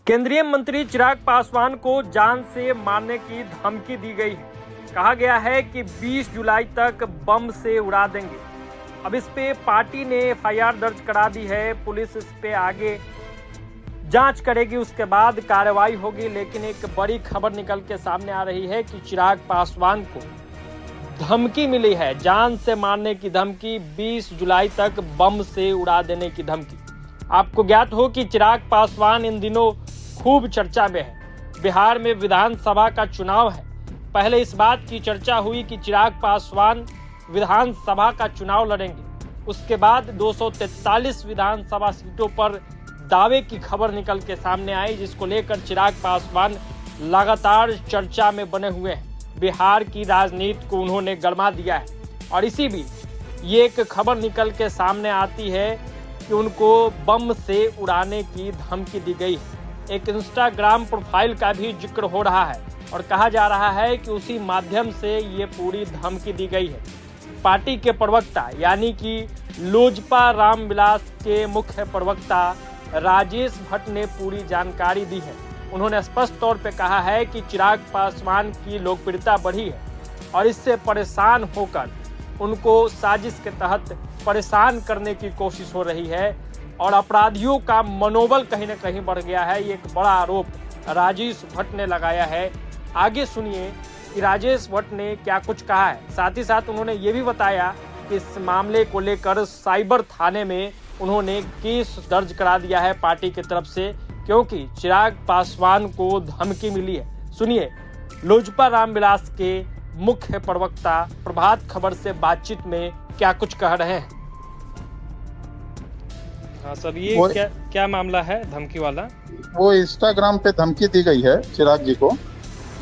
केंद्रीय मंत्री चिराग पासवान को जान से मारने की धमकी दी गई है। कहा गया है कि 20 जुलाई तक बम से उड़ा देंगे। अब इस पे पार्टी ने एफआईआर दर्ज करा दी है। पुलिस इस पे आगे जांच करेगी, उसके बाद कार्रवाई होगी। लेकिन एक बड़ी खबर निकल के सामने आ रही है कि चिराग पासवान को धमकी मिली है, जान से मारने की धमकी, 20 जुलाई तक बम से उड़ा देने की धमकी। आपको ज्ञात हो कि चिराग पासवान इन दिनों खूब चर्चा में है। बिहार में विधानसभा का चुनाव है। पहले इस बात की चर्चा हुई कि चिराग पासवान विधानसभा का चुनाव लड़ेंगे। उसके बाद 243 विधानसभा सीटों पर दावे की खबर निकल के सामने आई, जिसको लेकर चिराग पासवान लगातार चर्चा में बने हुए हैं। बिहार की राजनीति को उन्होंने गरमा दिया है। और इसी बीच ये एक खबर निकल के सामने आती है कि उनको बम से उड़ाने की धमकी दी गई है। एक इंस्टाग्राम प्रोफाइल का भी जिक्र हो रहा है और कहा जा रहा है कि उसी माध्यम से ये पूरी धमकी दी गई है। पार्टी के प्रवक्ता यानी कि लोजपा रामविलास के मुख्य प्रवक्ता राजेश भट्ट ने पूरी जानकारी दी है। उन्होंने स्पष्ट तौर पे कहा है कि चिराग पासवान की लोकप्रियता बढ़ी है और इससे परेशान होकर उनको साजिश के तहत परेशान करने की कोशिश हो रही है और अपराधियों का मनोबल कहीं न कहीं बढ़ गया है। ये एक बड़ा आरोप राजेश भट्ट ने लगाया है। आगे सुनिए कि राजेश भट्ट ने क्या कुछ कहा है। साथ ही साथ उन्होंने ये भी बताया कि इस मामले को लेकर साइबर थाने में उन्होंने केस दर्ज करा दिया है पार्टी की तरफ से, क्योंकि चिराग पासवान को धमकी मिली है। सुनिए लोजपा रामविलास के मुख्य प्रवक्ता प्रभात खबर से बातचीत में क्या कुछ कह रहे हैं। हाँ सर, ये क्या मामला है धमकी वाला? वो इंस्टाग्राम पे धमकी दी गई है चिराग जी को,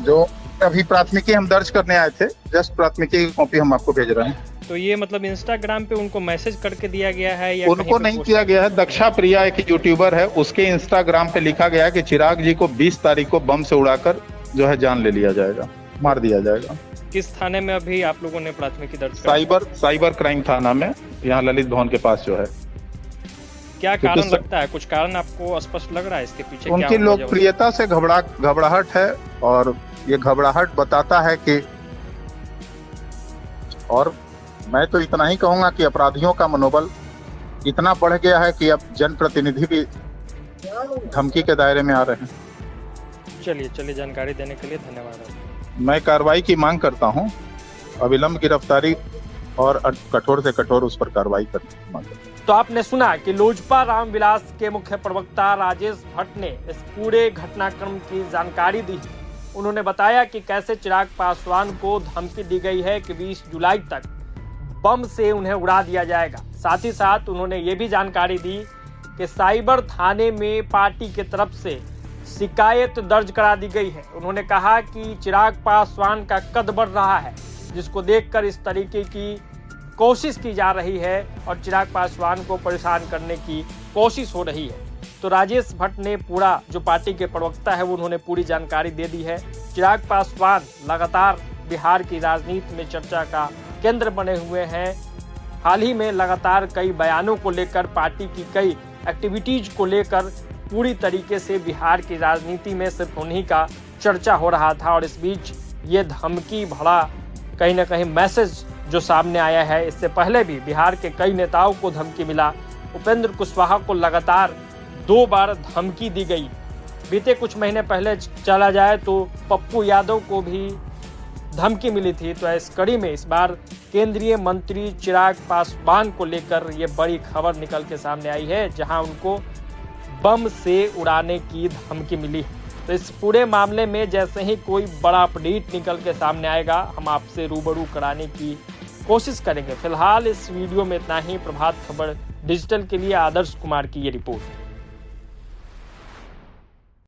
जो अभी प्राथमिकी हम दर्ज करने आए थे। जस्ट प्राथमिकी की कॉपी हम आपको भेज रहे हैं। तो ये मतलब इंस्टाग्राम पे उनको मैसेज करके दिया गया है या उनको नहीं किया गया है। दक्षा प्रिया एक यूट्यूबर है, उसके इंस्टाग्राम पे लिखा गया है कि चिराग जी को 20 तारीख को बम से उड़ाकर जो है जान ले लिया जाएगा, मार दिया जाएगा। किस थाने में अभी आप लोगों ने प्राथमिकी दर्ज? साइबर क्राइम थाना में, यहाँ ललित भवन के पास जो है। क्या कारण लगता है? कुछ कारण आपको स्पष्ट लग रहा है इसके पीछे? उनकी लोकप्रियता से घबराहट है और ये घबराहट बताता है कि, और मैं तो इतना ही कहूंगा कि अपराधियों का मनोबल इतना बढ़ गया है कि अब जनप्रतिनिधि भी धमकी के दायरे में आ रहे हैं। चलिए जानकारी देने के लिए धन्यवाद। मैं कार्रवाई की मांग करता हूं, अविलंब गिरफ्तारी और कठोर से कठोर उस पर कार्रवाई करने की मांग करता हूं। तो आपने सुना कि लोजपा रामविलास के मुख्य प्रवक्ता राजेश भट्ट ने इस पूरे घटनाक्रम की जानकारी दी। उन्होंने बताया कि कैसे चिराग पासवान को धमकी दी गई है कि 20 जुलाई तक बम से उन्हें उड़ा दिया जाएगा। साथ ही साथ उन्होंने ये भी जानकारी दी कि साइबर थाने में पार्टी की तरफ से शिकायत दर्ज करा दी गई है। उन्होंने कहा कि चिराग पासवान का कद बढ़ रहा है, जिसको देखकर इस तरीके की कोशिश की जा रही है और चिराग पासवान को परेशान करने की कोशिश हो रही है। तो राजेश भट्ट ने पूरा, जो पार्टी के प्रवक्ता है, वो उन्होंने पूरी जानकारी दे दी है। चिराग पासवान लगातार बिहार की राजनीति में चर्चा का केंद्र बने हुए हैं। हाल ही में लगातार कई बयानों को लेकर, पार्टी की कई एक्टिविटीज को लेकर पूरी तरीके से बिहार की राजनीति में सिर्फ उन्हीं का चर्चा हो रहा था। और इस बीच ये धमकी भरा कहीं ना कहीं मैसेज जो सामने आया है। इससे पहले भी बिहार के कई नेताओं को धमकी मिला। उपेंद्र कुशवाहा को लगातार 2 बार धमकी दी गई। बीते कुछ महीने पहले चला जाए तो पप्पू यादव को भी धमकी मिली थी। तो इस कड़ी में इस बार केंद्रीय मंत्री चिराग पासवान को लेकर ये बड़ी खबर निकल के सामने आई है, जहां उनको बम से उड़ाने की धमकी मिली है। तो इस पूरे मामले में जैसे ही कोई बड़ा अपडेट निकल के सामने आएगा, हम आपसे रूबरू कराने की कोशिश करेंगे। फिलहाल इस वीडियो में इतना ही। प्रभात खबर डिजिटल के लिए आदर्श कुमार की ये रिपोर्ट।